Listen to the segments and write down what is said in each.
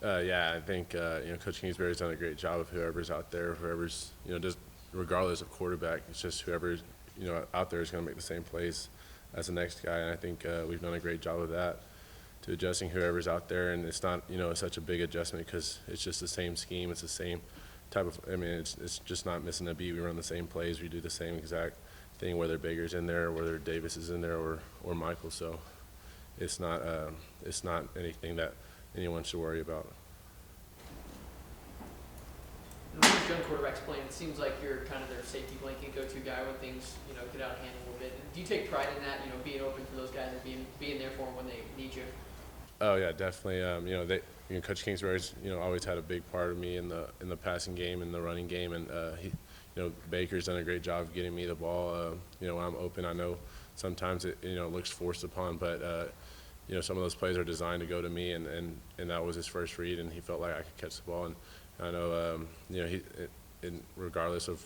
Yeah, I think Coach Kingsbury's done a great job of whoever's out there, whoever's just regardless of quarterback. It's just whoever's out there is going to make the same plays as the next guy, and I think we've done a great job of that to adjusting whoever's out there. And it's not such a big adjustment because it's just the same scheme. It's the same type of. I mean, it's just not missing a beat. We run the same plays. We do the same exact thing, whether Baker's in there, whether Davis is in there, or Michael. So it's not anything that anyone should worry about. And when these young quarterbacks playing, it seems like you're kind of their safety blanket, go-to guy when things get out of hand a little bit. Do you take pride in that? Being open for those guys and being there for them when they need you. Oh yeah, definitely. Coach Kingsbury's always had a big part of me in the passing game and the running game, and Baker's done a great job of getting me the ball. When I'm open, I know sometimes it looks forced upon, but some of those plays are designed to go to me, and that was his first read, and he felt like I could catch the ball. And I know regardless of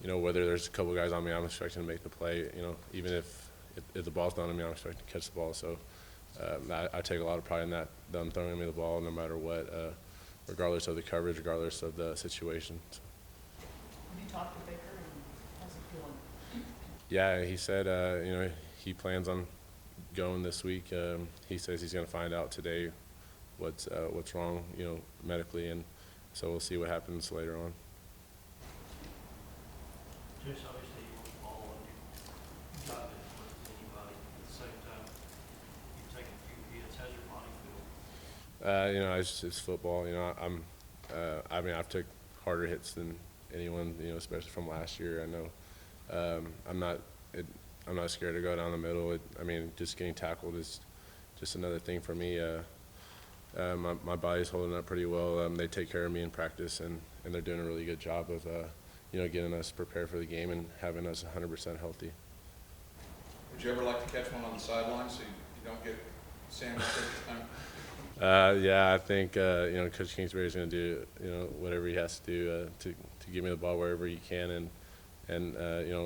whether there's a couple guys on me, I'm expecting to make the play. Even if the ball's not on me, I'm expecting to catch the ball. So I take a lot of pride in that, them throwing me the ball no matter what, regardless of the coverage, regardless of the situation. So. Have you talked to Baker, and how's he feeling? Yeah, he said he plans on going this week. He says he's going to find out today what's wrong, medically, and so we'll see what happens later on. Just obviously you want the ball and you got it as much as anybody. At the same time, you've taken a few hits. How's your body feel? It's football. I've took harder hits than anyone, especially from last year. I know. I'm not scared to go down the middle. Just getting tackled is just another thing for me. My body's holding up pretty well. They take care of me in practice, and they're doing a really good job of getting us prepared for the game and having us 100% healthy. Would you ever like to catch one on the sideline so you don't get sandwiched every time? Yeah, I think Coach Kingsbury is going to do whatever he has to do to give me the ball wherever he can, and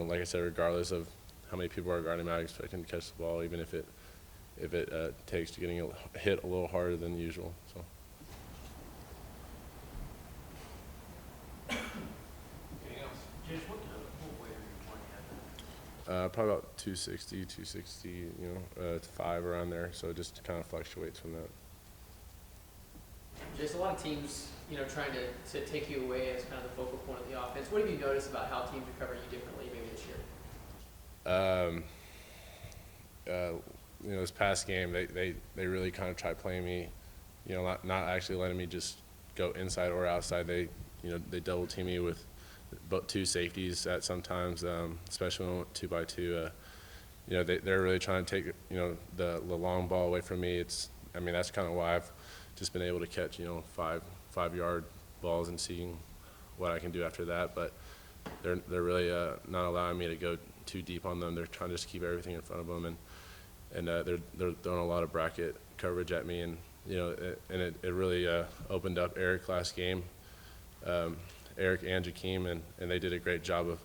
like I said, regardless of how many people are guarding me, I expect him to catch the ball, even if it takes to getting hit a little harder than usual. So. Anything else? Just what weight are you playing at? Probably about 260, to 5 around there. So it just kind of fluctuates from that. Just a lot of teams, trying to take you away as kind of the focal point of the offense. What have you noticed about how teams are covering you differently maybe this year? This past game, they really kind of tried playing me, not actually letting me just go inside or outside. They double team me with both 2 safeties at sometimes, especially when we went 2-by-2. They're really trying to take the long ball away from me. That's kind of why I've just been able to catch 5-yard balls and seeing what I can do after that. But they're really not allowing me to go too deep on them. They're trying to just keep everything in front of them, and they're throwing a lot of bracket coverage at me, and it really opened up Eric last game, Eric and Jakeem, and they did a great job of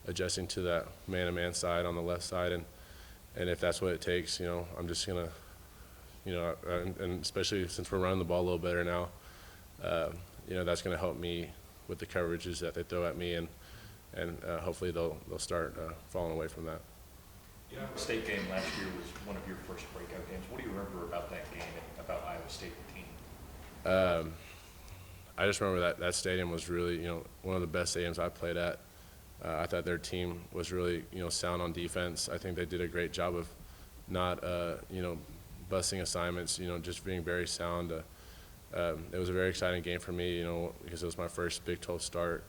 adjusting to that man-to-man side on the left side, and if that's what it takes, I'm just gonna, and especially since we're running the ball a little better now, that's gonna help me with the coverages that they throw at me, and hopefully they'll start falling away from that. Iowa State game last year was one of your first breakout games. What do you remember about that game and about Iowa State, the team? I just remember that stadium was really, one of the best stadiums I played at. I thought their team was really, sound on defense. I think they did a great job of not, busting assignments, just being very sound. It was a very exciting game for me, because it was my first Big 12 start.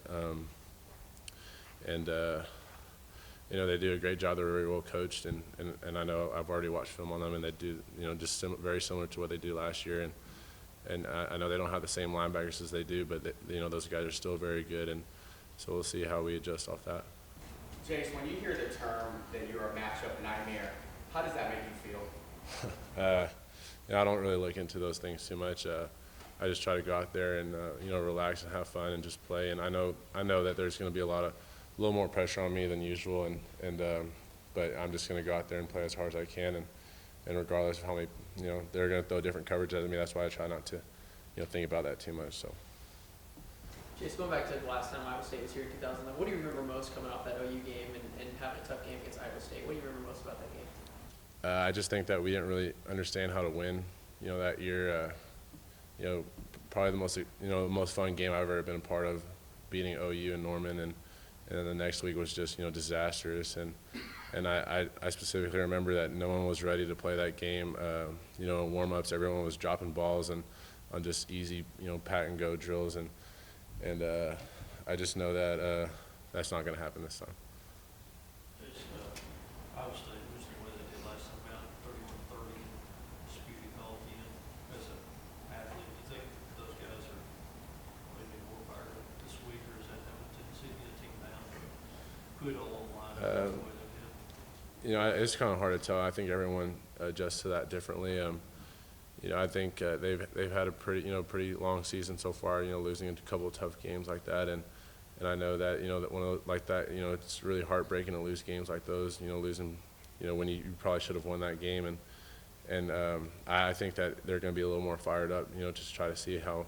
They do a great job. They're very well coached, and I know I've already watched film on them, and they do, very similar to what they did last year. And I know they don't have the same linebackers as they do, but those guys are still very good, and so we'll see how we adjust off that. Jace, when you hear the term that you're a matchup nightmare, how does that make you feel? I don't really look into those things too much. I just try to go out there and relax and have fun and just play. And I know that there's going to be a little more pressure on me than usual, but I'm just going to go out there and play as hard as I can, and regardless of how many, they're going to throw different coverage at me. That's why I try not to think about that too much. So. Jason, going back to the last time Iowa State was here in 2011, what do you remember most coming off that OU game and having a tough game against Iowa State? What do you remember most about that game? I just think that we didn't really understand how to win, that year. Probably the most fun game I've ever been a part of, beating OU and Norman, and then the next week was just, disastrous. And I specifically remember that no one was ready to play that game. In warm-ups, everyone was dropping balls and on just easy, pat and go drills, and I just know that that's not going to happen this time. It's, Iowa State, which the way they did last time out, 31-30, disputed call at the end. As an athlete, do you think those guys are maybe more fired up this week, or is that having a tendency to get a team down? Good all line, the way they did. It's kind of hard to tell. I think everyone adjusts to that differently. I think they've had a pretty long season so far. Losing a couple of tough games like that, and I know that that one of those, like that. It's really heartbreaking to lose games like those. Losing, when you probably should have won that game, and I think that they're going to be a little more fired up. Just try to see how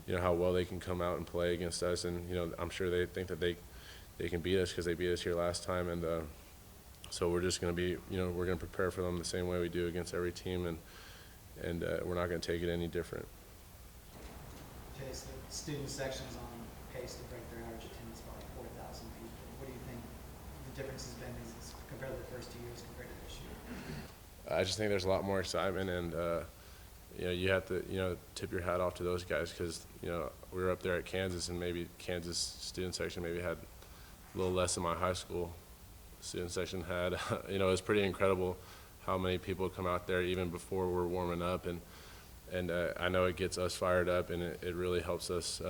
well they can come out and play against us, and I'm sure they think that they can beat us because they beat us here last time, and so we're just going to be we're going to prepare for them the same way we do against every team, and we're not going to take it any different. Chase, the student section's on pace to break their average attendance by like 4,000 people. What do you think the difference has been compared to the first 2 years compared to this year? I just think there's a lot more excitement, and you have to tip your hat off to those guys, because we were up there at Kansas, and maybe Kansas student section maybe had a little less than my high school student section had. It was pretty incredible how many people come out there even before we're warming up, and I know it gets us fired up, and it really helps us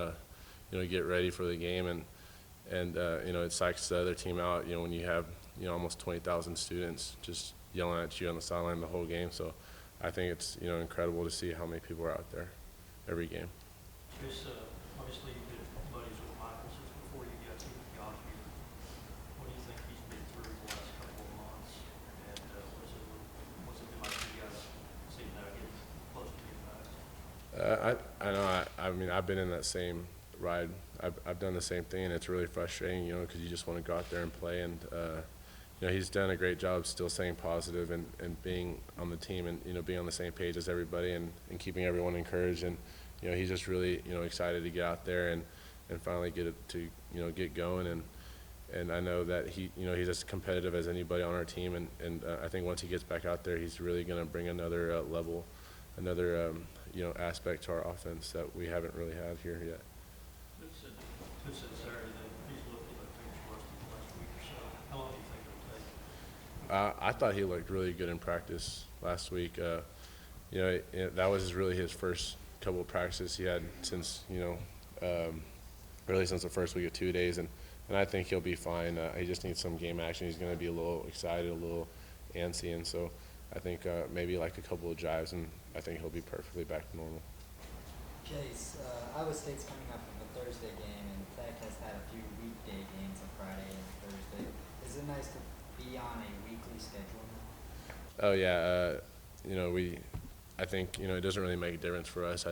get ready for the game, and it psychs the other team out when you have almost 20,000 students just yelling at you on the sideline the whole game. So I think it's incredible to see how many people are out there every game. Chris, obviously you've been buddies with Michael since before you got here. What do you think he's been through the last couple of months, and what's it been like for you guys seeing now getting close to getting back? I know. I mean, I've been in that same ride. I've done the same thing, and it's really frustrating, because you just want to go out there and play. And he's done a great job still staying positive and being on the team, and being on the same page as everybody, and keeping everyone encouraged. And he's just really excited to get out there and finally get it to get going. And I know that he's as competitive as anybody on our team, and I think once he gets back out there, he's really going to bring another level, another aspect to our offense that we haven't really had here yet. Who said Saturday that he's looked like things worse than the last week or so? How long do you think it'll take? I thought he looked really good in practice last week. That was really his first couple of practices he had since really since the first week of 2 days, and I think he'll be fine. He just needs some game action. He's going to be a little excited, a little antsy, and so I think maybe like a couple of drives, and I think he'll be perfectly back to normal. Chase, Iowa State's coming up with a Thursday game, and Tech has had a few weekday games on Friday and Thursday. Is it nice to be on a weekly schedule now? Oh yeah, I think it doesn't really make a difference for us.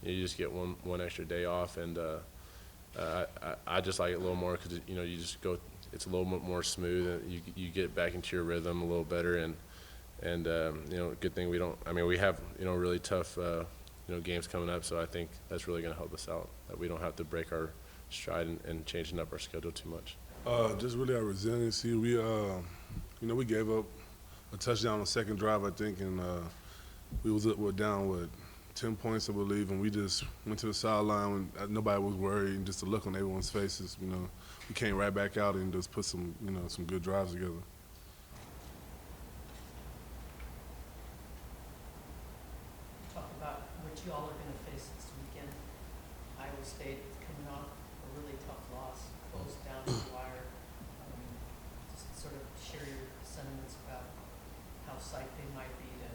You just get one extra day off, and I just like it a little more because you just go. It's a little bit more smooth. You get back into your rhythm a little better, and good thing we don't. I mean, we have really tough games coming up, so I think that's really going to help us out. That we don't have to break our stride and changing up our schedule too much. Just really our resiliency. We we gave up a touchdown on the second drive, I think, and we're down with 10 points, I believe, and we just went to the sideline when nobody was worried, and just the look on everyone's faces. We came right back out and just put some some good drives together. Talk about what you all are going to face this weekend. Iowa State is coming off a really tough loss, close down to the wire. Just sort of share your sentiments about how psyched they might be to.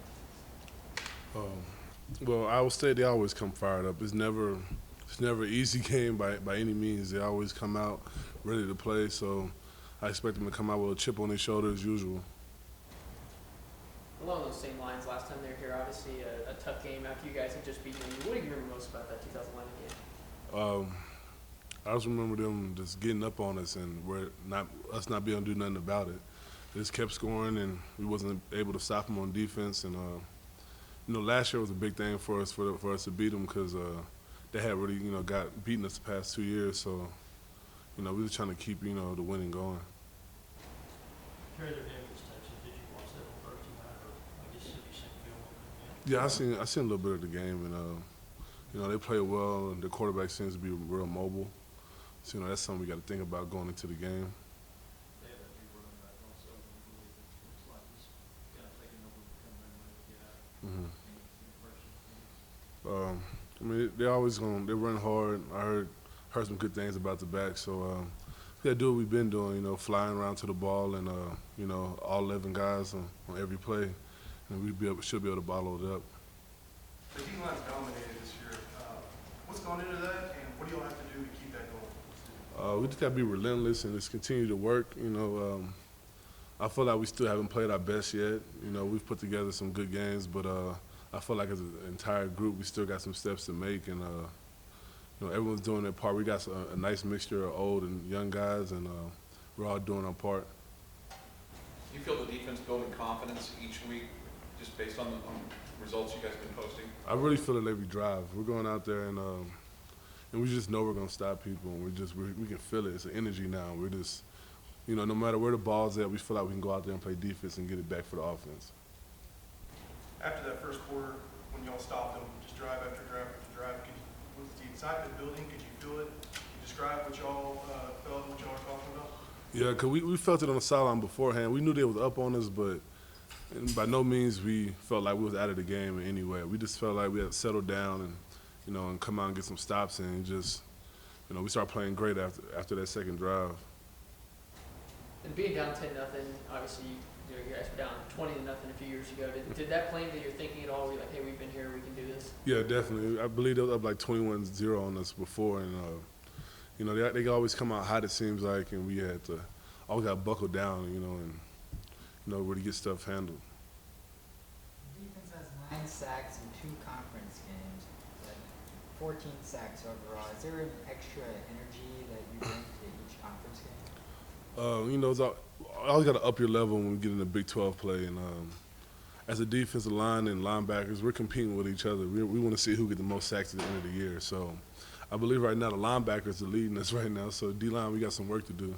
Well, Iowa State, they always come fired up. It's never an easy game by any means. They always come out ready to play, so I expect them to come out with a chip on their shoulder as usual. Along those same lines, last time they were here, obviously a tough game after you guys had just beaten them. What do you remember most about that 2011 game? I just remember them just getting up on us and us not being able to do nothing about it. They just kept scoring and we wasn't able to stop them on defense. And last year was a big thing for us to beat them because they had really got beaten us the past 2 years. So we were trying to keep the winning going. Carry their game against Texas, did you watch that on Thursday night, or I guess have you seen film of it? Yeah, I seen a little bit of the game, and they play well, and the quarterback seems to be real mobile. So that's something we got to think about going into the game. They have that new running back also, looks like he's kind of taking over the comeback guy. They're always they run hard. I heard some good things about the back, so we got to do what we've been doing, flying around to the ball and all 11 guys on every play, and should be able to bottle it up. The D-line's dominated this year. What's gone into that, and what do y'all have to do to keep that going? We just got to be relentless and just continue to work. I feel like we still haven't played our best yet. We've put together some good games, but I feel like as an entire group, we still got some steps to make, and everyone's doing their part. We got a nice mixture of old and young guys, and we're all doing our part. Do you feel the defense building confidence each week, just based on the results you guys have been posting? I really feel it every drive. We're going out there and we just know we're going to stop people, and we can feel it. It's an energy now. We're just, no matter where the ball's at, we feel like we can go out there and play defense and get it back for the offense. After that first quarter, when y'all stopped them, just drive after drive after drive, was the excitement building? Could you feel it? Could you describe what y'all felt and what y'all were talking about? Yeah, because we felt it on the sideline beforehand. We knew they was up on us, but by no means we felt like we was out of the game in any way. We just felt like we had to settle down and, and come out and get some stops, and just, we started playing great after that second drive. And being down 10-0, obviously, you guys were down 20-0 a few years ago. Did that play into your thinking at all? Were you like, hey, we've been here, we can do this? Yeah, definitely. I believe they was up like 21-0 on us before, and they always come out hot, it seems like, and we had to always got to buckle down, and really get stuff handled. The defense has 9 sacks in 2 conference games, 14 sacks overall. Is there an extra energy that you bring to each conference game? It's always got to up your level when we get in the Big 12 play, and as a defensive line and linebackers, we're competing with each other. We want to see who get the most sacks at the end of the year. So I believe right now the linebackers are leading us right now. So D-line, we got some work to do.